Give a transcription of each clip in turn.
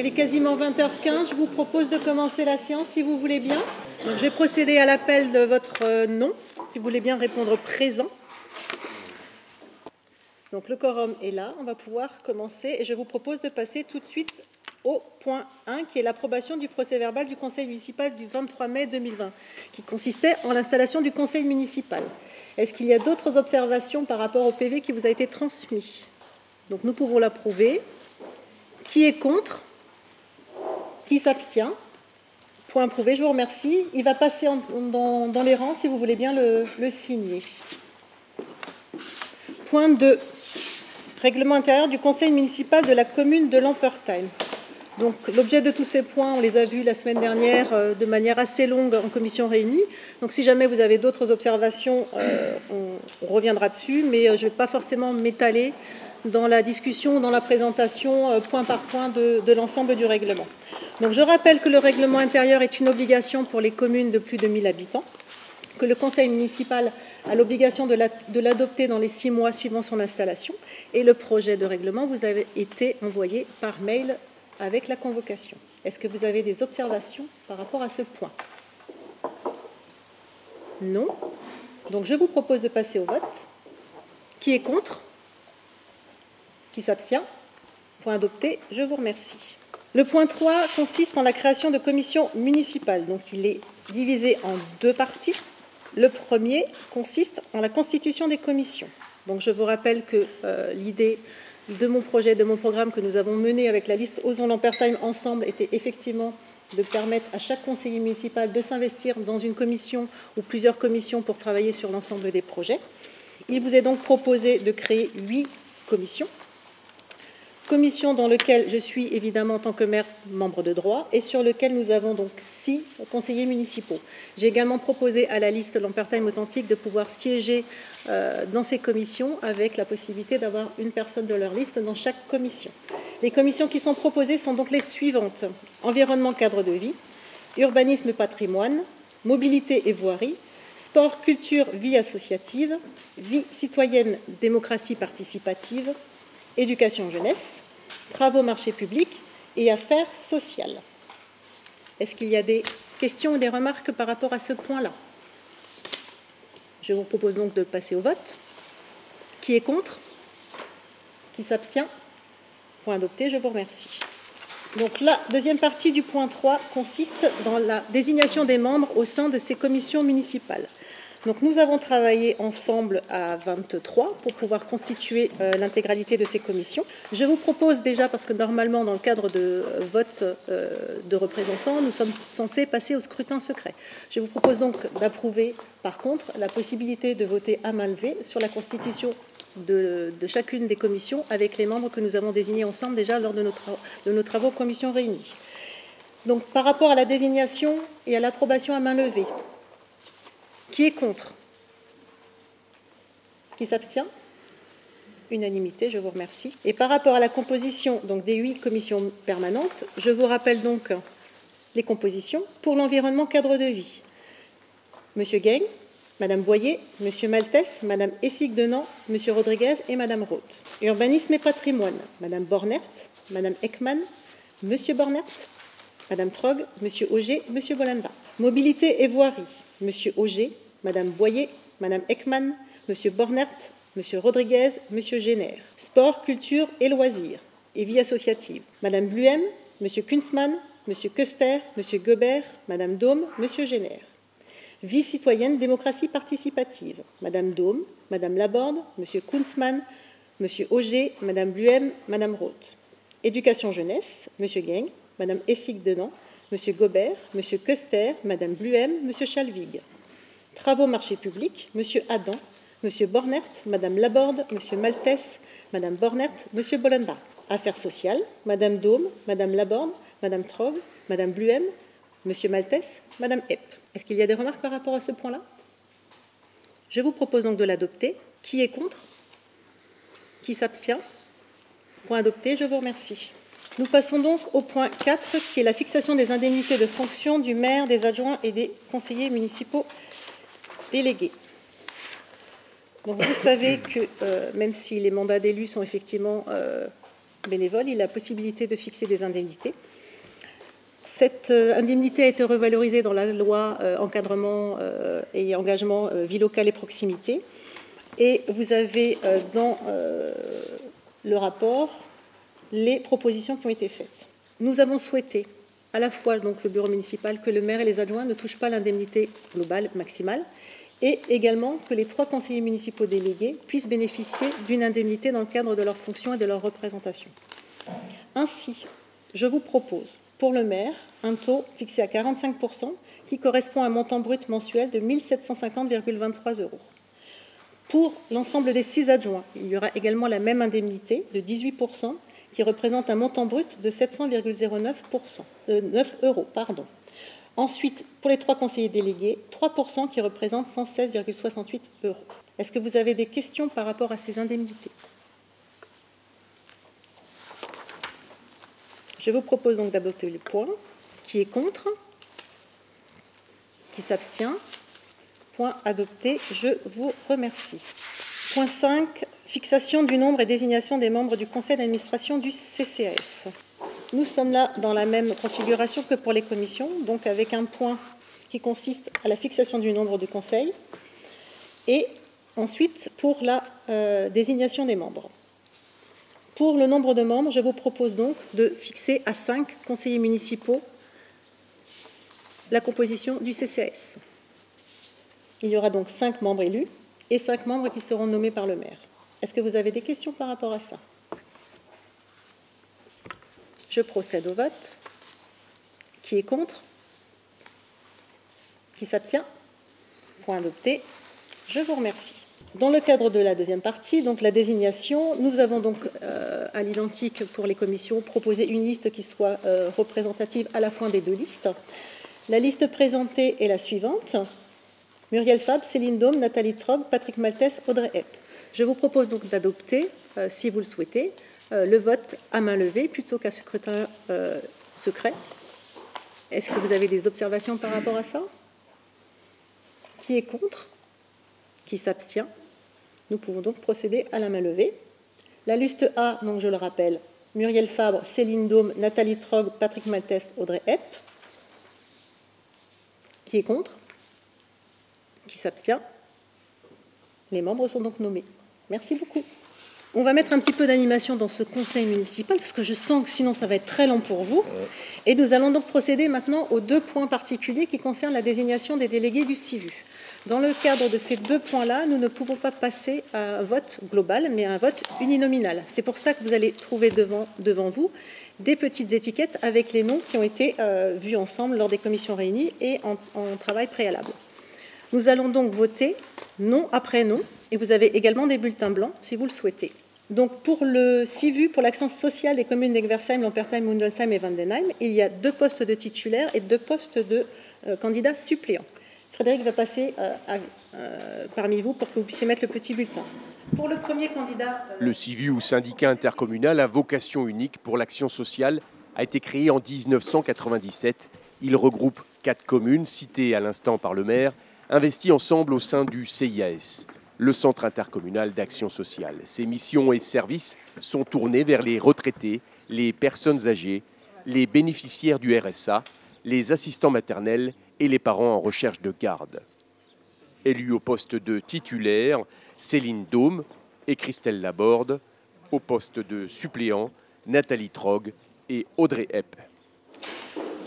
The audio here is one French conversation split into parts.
il est quasiment 20h15. Je vous propose de commencer la séance si vous voulez bien. Donc, je vais procéder à l'appel de votre nom, si vous voulez bien répondre présent. Donc le quorum est là, on va pouvoir commencer et je vous propose de passer tout de suite au point 1 qui est l'approbation du procès-verbal du Conseil municipal du 23 mai 2020 qui consistait en l'installation du Conseil municipal. Est-ce qu'il y a d'autres observations par rapport au PV qui vous a été transmis? Donc nous pouvons l'approuver. Qui est contre? Qui s'abstient? Point approuvé, je vous remercie. Il va passer dans les rangs si vous voulez bien le signer. Point 2. Règlement intérieur du Conseil municipal de la commune de Lampertheim. Donc, l'objet de tous ces points, on les a vus la semaine dernière de manière assez longue en commission réunie. Donc, si jamais vous avez d'autres observations, on reviendra dessus, mais je ne vais pas forcément m'étaler dans la discussion ou dans la présentation point par point de l'ensemble du règlement. Donc, je rappelle que le règlement intérieur est une obligation pour les communes de plus de 1000 habitants, que le Conseil municipal a l'obligation de l'adopter dans les 6 mois suivant son installation, et le projet de règlement vous a été envoyé par mail avec la convocation. Est-ce que vous avez des observations par rapport à ce point? Non. Donc je vous propose de passer au vote. Qui est contre? Qui s'abstient? Point adopté, je vous remercie. Le point 3 consiste en la création de commissions municipales. Donc il est divisé en 2 parties. Le premier consiste en la constitution des commissions. Donc je vous rappelle que l'idée de mon projet, de mon programme que nous avons mené avec la liste Osons Lampertheim ensemble était effectivement de permettre à chaque conseiller municipal de s'investir dans une commission ou plusieurs commissions pour travailler sur l'ensemble des projets. Il vous est donc proposé de créer 8 commissions. Commission dans laquelle je suis évidemment en tant que maire membre de droit et sur lequel nous avons donc 6 conseillers municipaux. J'ai également proposé à la liste Lampertheim Authentique de pouvoir siéger dans ces commissions avec la possibilité d'avoir une personne de leur liste dans chaque commission. Les commissions qui sont proposées sont donc les suivantes: environnement, cadre de vie, urbanisme et patrimoine, mobilité et voirie, sport, culture, vie associative, vie citoyenne, démocratie participative, éducation jeunesse, travaux marchés publics et affaires sociales. Est-ce qu'il y a des questions ou des remarques par rapport à ce point-là? Je vous propose donc de passer au vote. Qui est contre? Qui s'abstient? Point adopté, je vous remercie. Donc la deuxième partie du point 3 consiste dans la désignation des membres au sein de ces commissions municipales. Donc nous avons travaillé ensemble à 23 pour pouvoir constituer l'intégralité de ces commissions. Je vous propose déjà, parce que normalement dans le cadre de vote de représentants, nous sommes censés passer au scrutin secret. Je vous propose donc d'approuver par contre la possibilité de voter à main levée sur la constitution de chacune des commissions avec les membres que nous avons désignés ensemble déjà lors de nos travaux commission réunie. Donc par rapport à la désignation et à l'approbation à main levée, qui est contre? Qui s'abstient? Unanimité, je vous remercie. Et par rapport à la composition donc, des 8 commissions permanentes, je vous rappelle donc les compositions. Pour l'environnement, cadre de vie, Monsieur Gueigne, Madame Boyer, Monsieur Maltès, Madame Essig-Denan, Monsieur Rodriguez et Madame Roth. Urbanisme et patrimoine, Madame Bornert, Madame Ekman, Monsieur Bornert, Madame Trog, Monsieur Auger, Monsieur Bolenbach. Mobilité et voirie, Monsieur Auger, Madame Boyer, Madame Ekman, Monsieur Bornert, Monsieur Rodriguez, Monsieur Génère. Sport, culture et loisirs et vie associative, Madame Bluem, Monsieur Kunzmann, Monsieur Köster, Monsieur Gobert, Madame Dôme, Monsieur Génère. Vie citoyenne, démocratie participative, Madame Dôme, Madame Laborde, Monsieur Kunzmann, Monsieur Auger, Madame Bluem, Madame Roth. Éducation jeunesse, Monsieur Gueigne, Madame Essig-Denan, Monsieur Gobert, Monsieur Köster, Madame Bluem, Monsieur Chalvig. Travaux marchés publics, Monsieur Adam, Monsieur Bornert, Madame Laborde, Monsieur Maltès, Madame Bornert, Monsieur Bolenbach. Affaires sociales, Madame Dôme, Madame Laborde, Madame Trog, Madame Bluem, Monsieur Maltès, Madame Epp. Est-ce qu'il y a des remarques par rapport à ce point-là? Je vous propose donc de l'adopter. Qui est contre? Qui s'abstient? Point adopté, je vous remercie. Nous passons donc au point 4, qui est la fixation des indemnités de fonction du maire, des adjoints et des conseillers municipaux délégués. Donc vous savez que même si les mandats d'élus sont effectivement bénévoles, il y a la possibilité de fixer des indemnités. Cette indemnité a été revalorisée dans la loi encadrement et engagement vie locale et proximité. Et vous avez dans le rapport les propositions qui ont été faites. Nous avons souhaité, à la fois donc, le bureau municipal, que le maire et les adjoints ne touchent pas l'indemnité globale maximale, et également que les 3 conseillers municipaux délégués puissent bénéficier d'une indemnité dans le cadre de leurs fonctions et de leur représentation. Ainsi, je vous propose pour le maire un taux fixé à 45% qui correspond à un montant brut mensuel de 1 750,23 €. Pour l'ensemble des 6 adjoints, il y aura également la même indemnité de 18% qui représente un montant brut de 700,09 €. Ensuite, pour les 3 conseillers délégués, 3% qui représentent 116,68 €. Est-ce que vous avez des questions par rapport à ces indemnités? Je vous propose donc d'adopter le point. Qui est contre? Qui s'abstient? Point adopté. Je vous remercie. Point 5. Fixation du nombre et désignation des membres du conseil d'administration du CCAS. Nous sommes là dans la même configuration que pour les commissions, donc avec un point qui consiste à la fixation du nombre du conseil et ensuite pour la désignation des membres. Pour le nombre de membres, je vous propose donc de fixer à 5 conseillers municipaux la composition du CCAS. Il y aura donc 5 membres élus et 5 membres qui seront nommés par le maire. Est-ce que vous avez des questions par rapport à ça? Je procède au vote. Qui est contre? Qui s'abstient? Point adopté. Je vous remercie. Dans le cadre de la deuxième partie, donc la désignation, nous avons donc à l'identique pour les commissions proposé une liste qui soit représentative à la fois des 2 listes. La liste présentée est la suivante. Muriel Fabre, Céline Daume, Nathalie Trogg, Patrick Maltès, Audrey Hepp. Je vous propose donc d'adopter, si vous le souhaitez, le vote à main levée plutôt qu'à scrutin secret. Est-ce que vous avez des observations par rapport à ça? Qui est contre? Qui s'abstient? Nous pouvons donc procéder à la main levée. La liste A, donc je le rappelle, Muriel Fabre, Céline Daume, Nathalie Trogg, Patrick Maltès, Audrey Hepp. Qui est contre? Qui s'abstient? Les membres sont donc nommés. Merci beaucoup. On va mettre un petit peu d'animation dans ce conseil municipal parce que je sens que sinon ça va être très long pour vous. Et nous allons donc procéder maintenant aux 2 points particuliers qui concernent la désignation des délégués du CIVU. Dans le cadre de ces 2 points-là, nous ne pouvons pas passer à un vote global, mais à un vote uninominal. C'est pour ça que vous allez trouver devant vous des petites étiquettes avec les noms qui ont été vus ensemble lors des commissions réunies et en travail préalable. Nous allons donc voter nom après nom, et vous avez également des bulletins blancs si vous le souhaitez. Donc pour le CIVU, pour l'action sociale des communes d'Egversheim, Lampertheim, Mundelsheim et Vandenheim, il y a 2 postes de titulaires et 2 postes de candidats suppléants. Frédéric va passer parmi vous pour que vous puissiez mettre le petit bulletin. Pour le premier candidat... Le CIVU, ou syndicat intercommunal à vocation unique pour l'action sociale, a été créé en 1997. Il regroupe 4 communes, citées à l'instant par le maire, investies ensemble au sein du CIAS, le Centre intercommunal d'action sociale. Ses missions et services sont tournés vers les retraités, les personnes âgées, les bénéficiaires du RSA, les assistants maternels et les parents en recherche de garde. Élus au poste de titulaire, Céline Daume et Christelle Laborde, au poste de suppléant, Nathalie Trogg et Audrey Hepp.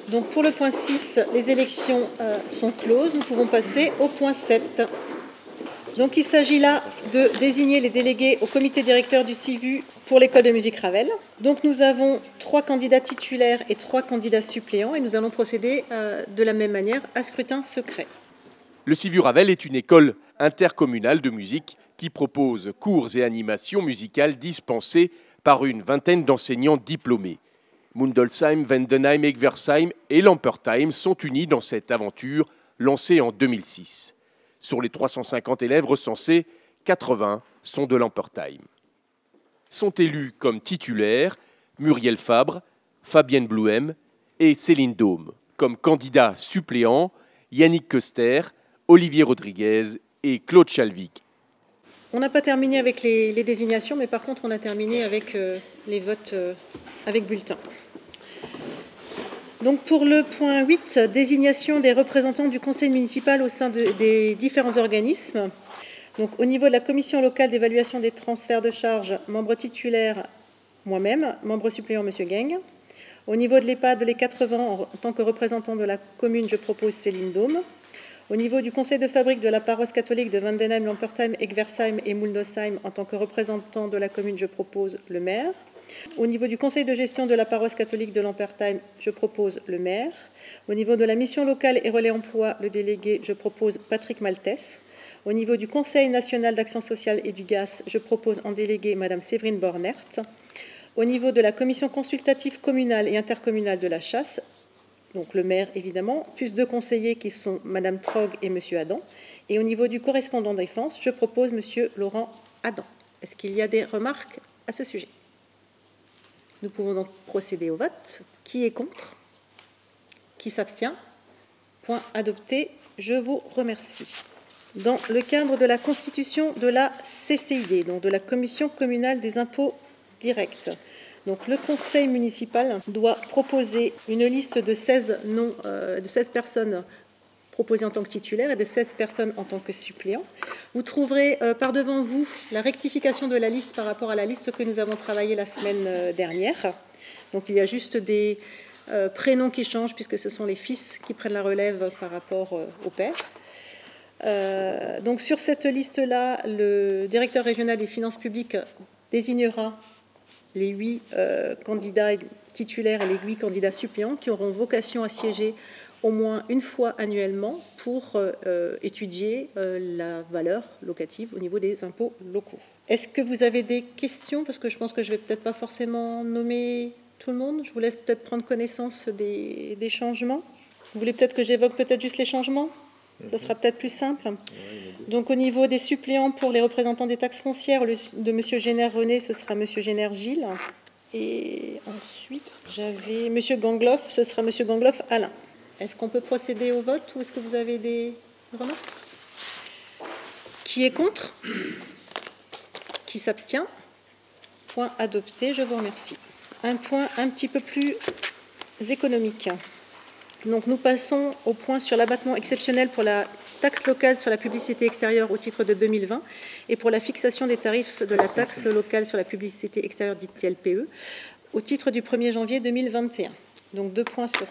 Donc pour le point 6, les élections sont closes. Nous pouvons passer au point 7. Donc il s'agit là de désigner les délégués au comité directeur du CIVU pour l'école de musique Ravel. Donc nous avons 3 candidats titulaires et 3 candidats suppléants et nous allons procéder de la même manière à scrutin secret. Le CIVU Ravel est une école intercommunale de musique qui propose cours et animations musicales dispensées par une vingtaine d'enseignants diplômés. Mundelsheim, Vandenheim, Egversheim et Lampertheim sont unis dans cette aventure lancée en 2006. Sur les 350 élèves recensés, 80 sont de Lampertheim. Sont élus comme titulaires Muriel Fabre, Fabienne Blouem et Céline Daume. Comme candidats suppléants, Yannick Köster, Olivier Rodriguez et Claude Chalvic. On n'a pas terminé avec les désignations, mais par contre on a terminé avec les votes avec bulletin. Donc pour le point 8, désignation des représentants du conseil municipal au sein des différents organismes. Donc au niveau de la commission locale d'évaluation des transferts de charges, membre titulaire, moi-même, membre suppléant, M. Geng. Au niveau de l'EHPAD, les 80 en tant que représentant de la commune, je propose Céline Daume. Au niveau du conseil de fabrique de la paroisse catholique de Vandenheim, Lampertheim, Egversheim et Mulnosheim, en tant que représentant de la commune, je propose le maire. Au niveau du conseil de gestion de la paroisse catholique de Lampertheim, je propose le maire. Au niveau de la mission locale et relais emploi, le délégué, je propose Patrick Maltès. Au niveau du conseil national d'action sociale et du GAS, je propose en délégué Madame Séverine Bornert. Au niveau de la commission consultative communale et intercommunale de la chasse, donc le maire évidemment, plus 2 conseillers qui sont Madame Trog et Monsieur Adam. Et au niveau du correspondant défense, je propose Monsieur Laurent Adam. Est-ce qu'il y a des remarques à ce sujet? Nous pouvons donc procéder au vote. Qui est contre? Qui s'abstient? Point adopté. Je vous remercie. Dans le cadre de la constitution de la CCID, donc de la Commission communale des impôts directs, donc le conseil municipal doit proposer une liste de 16 personnes proposées en tant que titulaires et de 16 personnes en tant que suppléants. Vous trouverez par devant vous la rectification de la liste par rapport à la liste que nous avons travaillée la semaine dernière. Donc il y a juste des prénoms qui changent puisque ce sont les fils qui prennent la relève par rapport au père. Donc sur cette liste-là, le directeur régional des finances publiques désignera les 8 candidats titulaires et les 8 candidats suppléants qui auront vocation à siéger au moins une fois annuellement pour étudier la valeur locative au niveau des impôts locaux. Est-ce que vous avez des questions? Parce que je pense que je ne vais peut-être pas forcément nommer tout le monde. Je vous laisse peut-être prendre connaissance des changements. Vous voulez peut-être que j'évoque peut-être juste les changements? Ça sera peut-être plus simple. Donc au niveau des suppléants pour les représentants des taxes foncières, de M. Génère René, ce sera M. Génère Gilles. Et ensuite, j'avais M. Gangloff, ce sera M. Gangloff Alain. Est-ce qu'on peut procéder au vote ou est-ce que vous avez des remarques? Qui est contre? Qui s'abstient? Point adopté, je vous remercie. Un point un petit peu plus économique. Donc nous passons au point sur l'abattement exceptionnel pour la taxe locale sur la publicité extérieure au titre de 2020 et pour la fixation des tarifs de la taxe locale sur la publicité extérieure dite TLPE au titre du 1er janvier 2021. Donc 2 points sur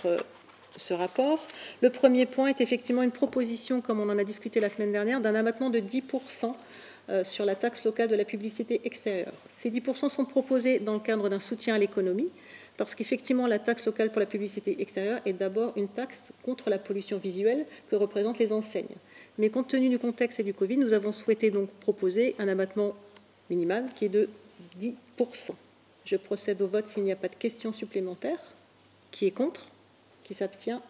ce rapport. Le premier point est effectivement une proposition, comme on en a discuté la semaine dernière, d'un abattement de 10% sur la taxe locale de la publicité extérieure. Ces 10% sont proposés dans le cadre d'un soutien à l'économie, parce qu'effectivement, la taxe locale pour la publicité extérieure est d'abord une taxe contre la pollution visuelle que représentent les enseignes. Mais compte tenu du contexte et du Covid, nous avons souhaité donc proposer un abattement minimal qui est de 10%. Je procède au vote s'il n'y a pas de questions supplémentaires. Qui est contre? Qui s'abstient?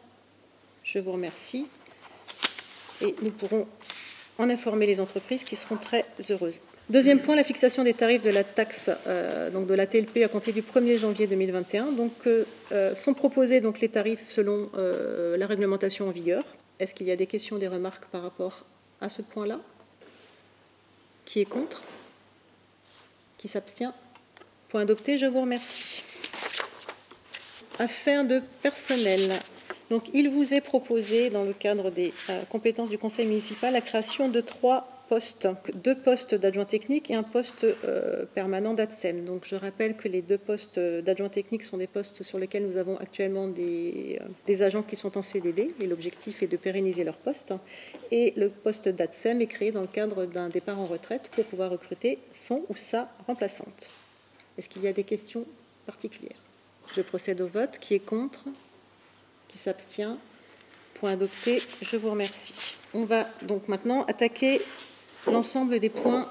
Je vous remercie. Et nous pourrons en informer les entreprises qui seront très heureuses. Deuxième point, la fixation des tarifs de la taxe, donc de la TLP à compter du 1er janvier 2021. Donc, sont proposés donc, les tarifs selon la réglementation en vigueur. Est-ce qu'il y a des questions, des remarques par rapport à ce point-là? Qui est contre? Qui s'abstient? Point adopté, je vous remercie. Affaires de personnel. Donc, il vous est proposé, dans le cadre des compétences du conseil municipal, la création de 3 postes, 2 postes d'adjoint technique et un poste permanent d'ADSEM. Donc je rappelle que les 2 postes d'adjoint technique sont des postes sur lesquels nous avons actuellement des agents qui sont en CDD et l'objectif est de pérenniser leur poste. Et le poste d'ADSEM est créé dans le cadre d'un départ en retraite pour pouvoir recruter son ou sa remplaçante. Est-ce qu'il y a des questions particulières? Je procède au vote. Qui est contre? Qui s'abstient? Point adopté. Je vous remercie. On va donc maintenant attaquer l'ensemble des points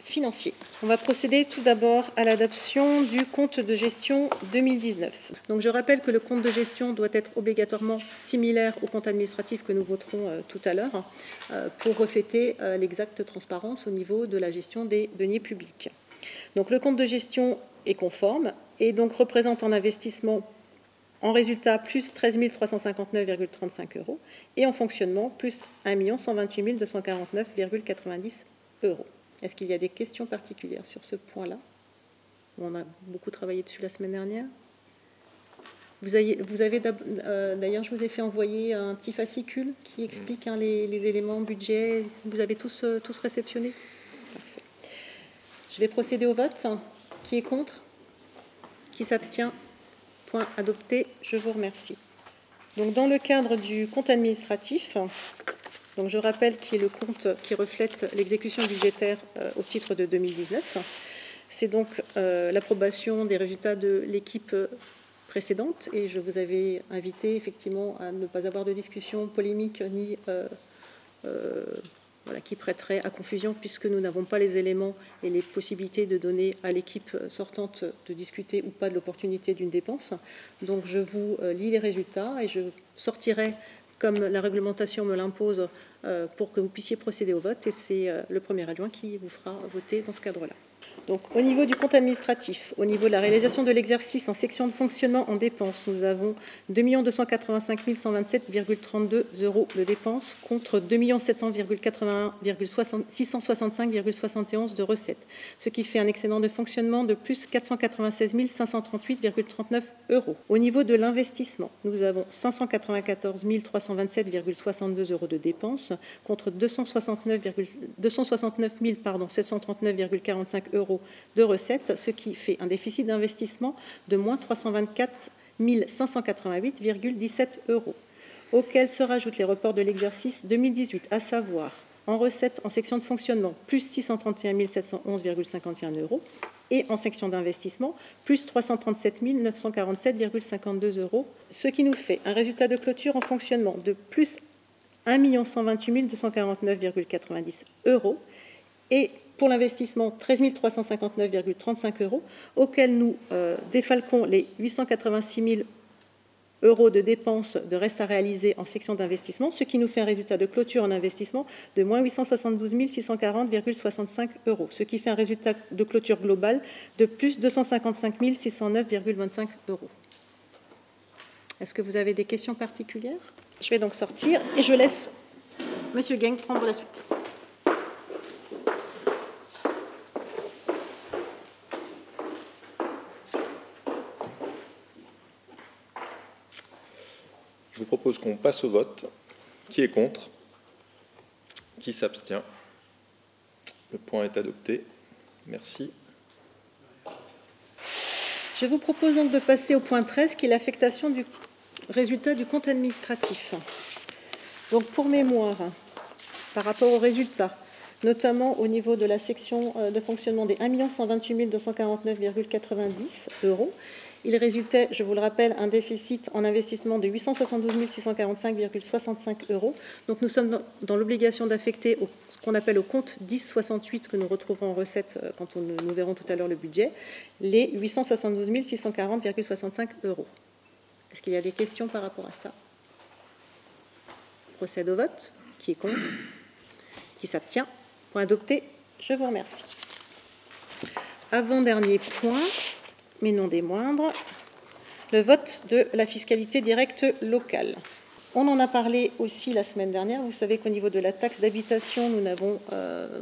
financiers. On va procéder tout d'abord à l'adoption du compte de gestion 2019. Donc je rappelle que le compte de gestion doit être obligatoirement similaire au compte administratif que nous voterons tout à l'heure pour refléter l'exacte transparence au niveau de la gestion des deniers publics. Donc le compte de gestion est conforme et donc représente en investissement en résultat, plus 13 359,35 € et en fonctionnement, plus 1 128 249,90 €. Est-ce qu'il y a des questions particulières sur ce point-là? On a beaucoup travaillé dessus la semaine dernière. D'ailleurs, je vous ai fait envoyer un petit fascicule qui explique les éléments budget. Vous avez tous réceptionné? Parfait. Je vais procéder au vote. Qui est contre? Qui s'abstient? Point adopté. Je vous remercie. Donc, dans le cadre du compte administratif, donc je rappelle qu'il est le compte qui reflète l'exécution budgétaire au titre de 2019. C'est donc l'approbation des résultats de l'équipe précédente et je vous avais invité effectivement à ne pas avoir de discussion polémique ni qui prêterait à confusion puisque nous n'avons pas les éléments et les possibilités de donner à l'équipe sortante de discuter ou pas de l'opportunité d'une dépense. Donc je vous lis les résultats et je sortirai comme la réglementation me l'impose pour que vous puissiez procéder au vote et c'est le premier adjoint qui vous fera voter dans ce cadre-là. Donc, au niveau du compte administratif, au niveau de la réalisation de l'exercice en section de fonctionnement en dépenses, nous avons 2 285 127,32 € de dépenses contre 2 700,81 665,71 de recettes, ce qui fait un excédent de fonctionnement de plus 496 538,39 €. Au niveau de l'investissement, nous avons 594 327,62 € de dépenses contre 269 739,45 € de recettes, ce qui fait un déficit d'investissement de moins 324 588,17 €, auquel se rajoutent les reports de l'exercice 2018, à savoir en recettes en section de fonctionnement, plus 631 711,51 € et en section d'investissement, plus 337 947,52 €, ce qui nous fait un résultat de clôture en fonctionnement de plus 1 128 249,90 € et pour l'investissement 13 359,35 €, auquel nous défalquons les 886 000 € de dépenses de reste à réaliser en section d'investissement, ce qui nous fait un résultat de clôture en investissement de moins 872 640,65 €, ce qui fait un résultat de clôture global de plus 255 609,25 €. Est-ce que vous avez des questions particulières? Je vais donc sortir et je laisse M. Geng prendre la suite. Je vous propose qu'on passe au vote. Qui est contre? Qui s'abstient? Le point est adopté. Merci. Je vous propose donc de passer au point 13, qui est l'affectation du résultat du compte administratif. Donc pour mémoire, par rapport aux résultats, notamment au niveau de la section de fonctionnement des 1 128 249,90 €, il résultait, je vous le rappelle, un déficit en investissement de 872 645,65 €. Donc nous sommes dans l'obligation d'affecter ce qu'on appelle au compte 1068, que nous retrouverons en recette quand nous verrons tout à l'heure le budget, les 872 640,65 €. Est-ce qu'il y a des questions par rapport à ça? Je procède au vote. Qui est contre? Qui s'abstient? Point adopté. Je vous remercie. Avant-dernier point, mais non des moindres, le vote de la fiscalité directe locale. On en a parlé aussi la semaine dernière. Vous savez qu'au niveau de la taxe d'habitation, nous n'avons,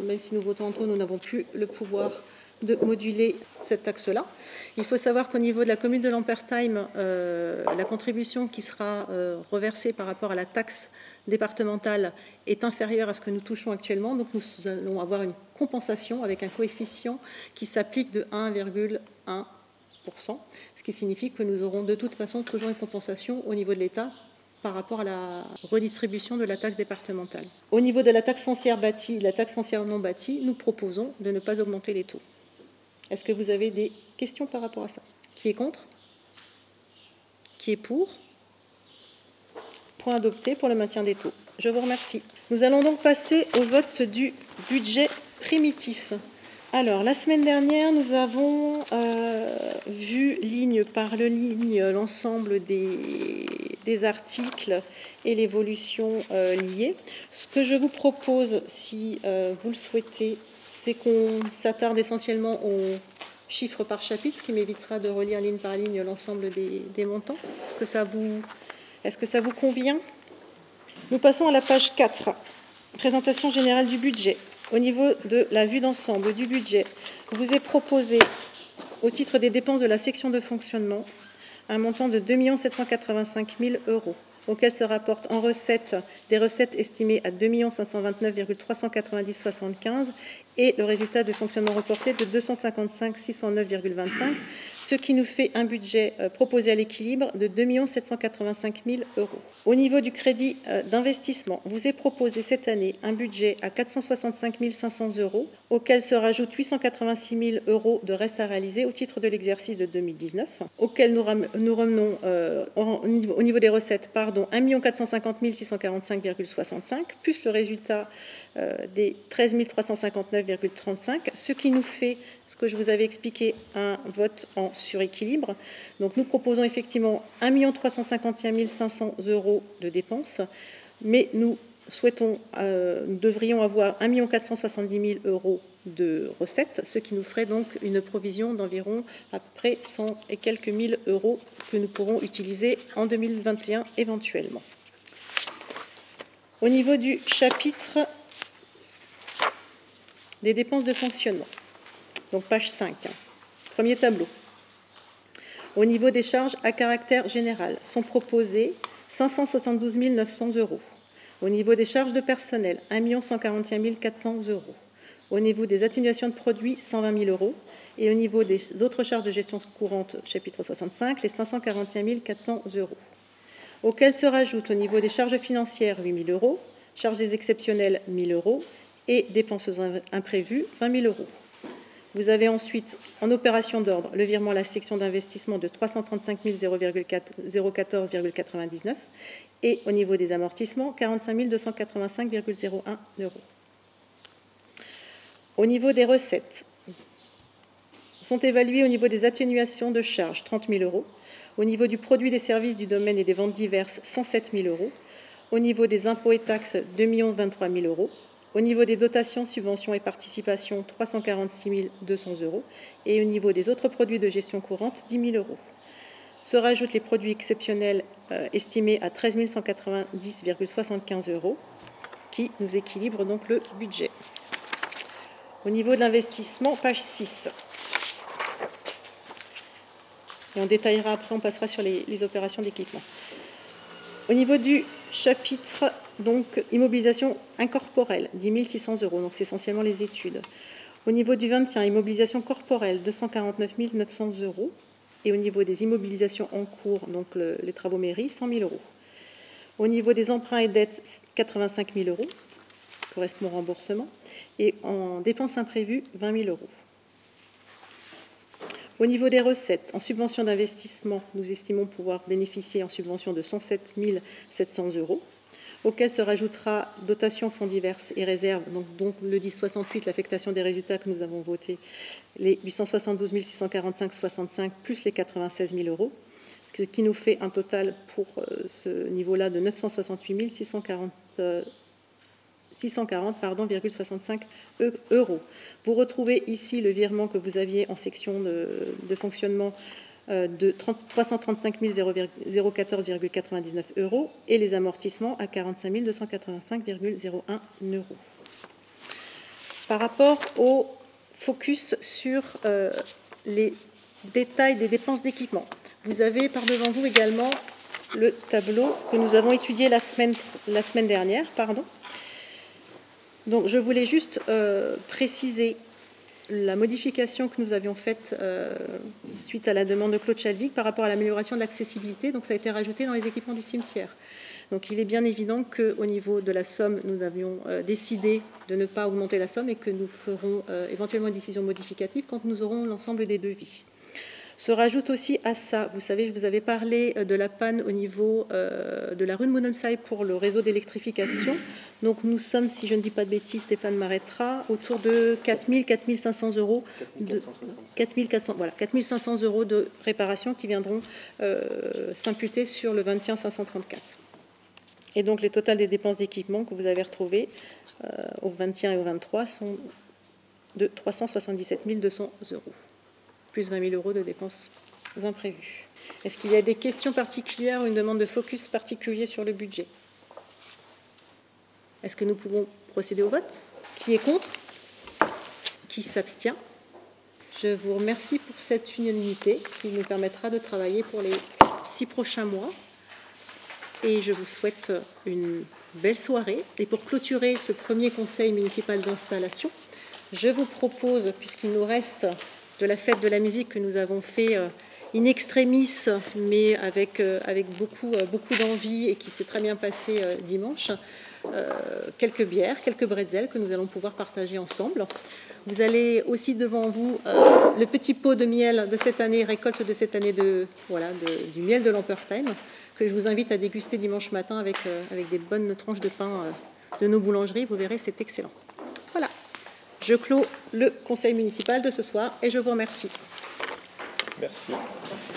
même si nous votons en taux, nous n'avons plus le pouvoir de moduler cette taxe-là. Il faut savoir qu'au niveau de la commune de Lampertheim, la contribution qui sera reversée par rapport à la taxe départementale est inférieure à ce que nous touchons actuellement. Donc nous allons avoir une compensation avec un coefficient qui s'applique de 1,1%, ce qui signifie que nous aurons de toute façon toujours une compensation au niveau de l'État par rapport à la redistribution de la taxe départementale. Au niveau de la taxe foncière bâtie, la taxe foncière non bâtie, nous proposons de ne pas augmenter les taux. Est-ce que vous avez des questions par rapport à ça? Qui est contre? Qui est pour? Point adopté pour le maintien des taux. Je vous remercie. Nous allons donc passer au vote du budget primitif. Alors, la semaine dernière, nous avons vu ligne par ligne l'ensemble des articles et l'évolution liée. Ce que je vous propose, si vous le souhaitez, c'est qu'on s'attarde essentiellement aux chiffres par chapitre, ce qui m'évitera de relire ligne par ligne l'ensemble des montants. Est-ce que ça vous convient? Nous passons à la page 4, présentation générale du budget. Au niveau de la vue d'ensemble du budget, vous est proposé, au titre des dépenses de la section de fonctionnement, un montant de 2 785 000 €, auquel se rapportent en recettes des recettes estimées à 2 529 390,75 et le résultat de fonctionnement reporté de 255 609,25, ce qui nous fait un budget proposé à l'équilibre de 2 785 000 €. Au niveau du crédit d'investissement, vous est proposé cette année un budget à 465 500 €, auquel se rajoutent 886 000 € de reste à réaliser au titre de l'exercice de 2019, auquel nous remenons au niveau des recettes, 1 450 645,65, plus le résultat des 13 359,35, ce qui nous fait, ce que je vous avais expliqué, un vote en suréquilibre. Donc nous proposons effectivement 1 351 500 € de dépenses, mais nous devrions avoir 1 470 000 € de recettes, ce qui nous ferait donc une provision d'environ à peu près 100 et quelques mille € que nous pourrons utiliser en 2021 éventuellement. Au niveau du chapitre des dépenses de fonctionnement, donc page 5, premier tableau. Au niveau des charges à caractère général, sont proposés 572 900 €. Au niveau des charges de personnel, 1 141 400 €. Au niveau des atténuations de produits, 120 000 €. Et au niveau des autres charges de gestion courante, chapitre 65, les 541 400 €. Auxquels se rajoutent au niveau des charges financières 8 000 €, charges exceptionnelles 1 000 € et dépenses imprévues 20 000 €. Vous avez ensuite, en opération d'ordre, le virement à la section d'investissement de 335 014,99 et au niveau des amortissements, 45 285,01 €. Au niveau des recettes, sont évaluées au niveau des atténuations de charges 30 000 €, au niveau du produit des services du domaine et des ventes diverses 107 000 €, au niveau des impôts et taxes 2 023 000 €, au niveau des dotations, subventions et participations 346 200 € et au niveau des autres produits de gestion courante 10 000 €. Se rajoutent les produits exceptionnels estimés à 13 190,75 € qui nous équilibrent donc le budget. Au niveau de l'investissement, page 6. Et on détaillera après, on passera sur les opérations d'équipement. Au niveau du chapitre, donc, immobilisation incorporelle, 10 600 €, donc c'est essentiellement les études. Au niveau du 21, immobilisation corporelle, 249 900 €. Et au niveau des immobilisations en cours, donc les travaux mairie, 100 000 €. Au niveau des emprunts et dettes, 85 000 €, correspond au remboursement. Et en dépenses imprévues, 20 000 €. Au niveau des recettes, en subvention d'investissement, nous estimons pouvoir bénéficier en subvention de 107 700 €, auquel se rajoutera dotation, fonds divers et réserves, donc le 1068, l'affectation des résultats que nous avons voté, les 872 645,65 plus les 96 000 €, ce qui nous fait un total pour ce niveau-là de 968 640,65 €. Vous retrouvez ici le virement que vous aviez en section de fonctionnement de 335 014,99 € et les amortissements à 45 285,01 €. Par rapport au focus sur les détails des dépenses d'équipement, vous avez par devant vous également le tableau que nous avons étudié la semaine dernière. Donc, je voulais juste préciser la modification que nous avions faite suite à la demande de Claude Chalvig par rapport à l'amélioration de l'accessibilité. Donc, ça a été rajouté dans les équipements du cimetière. Donc, il est bien évident qu'au niveau de la somme, nous avions décidé de ne pas augmenter la somme et que nous ferons éventuellement une décision modificative quand nous aurons l'ensemble des devis. Se rajoute aussi à ça, vous savez, je vous avais parlé de la panne au niveau de la rue de Mononsay pour le réseau d'électrification. Donc nous sommes, si je ne dis pas de bêtises, Stéphane m'arrêtera, autour de 4 500 €, 4 500 € de réparation qui viendront s'imputer sur le 21 534. Et donc les totales des dépenses d'équipement que vous avez retrouvées au 21 et au 23 sont de 377 200 €. Plus 20 000 € de dépenses imprévues. Est-ce qu'il y a des questions particulières ou une demande de focus particulier sur le budget? Est-ce que nous pouvons procéder au vote? Qui est contre? Qui s'abstient? Je vous remercie pour cette unanimité qui nous permettra de travailler pour les 6 prochains mois. Et je vous souhaite une belle soirée. Et pour clôturer ce premier conseil municipal d'installation, je vous propose, puisqu'il nous reste de la fête de la musique que nous avons fait in extremis, mais avec beaucoup d'envie et qui s'est très bien passé dimanche, quelques bières, quelques bretzels que nous allons pouvoir partager ensemble. Vous avez aussi devant vous le petit pot de miel de cette année, récolte de cette année du miel de Lampertheim, que je vous invite à déguster dimanche matin avec des bonnes tranches de pain de nos boulangeries. Vous verrez, c'est excellent. Voilà, je clôt le conseil municipal de ce soir et je vous remercie. Merci. Merci.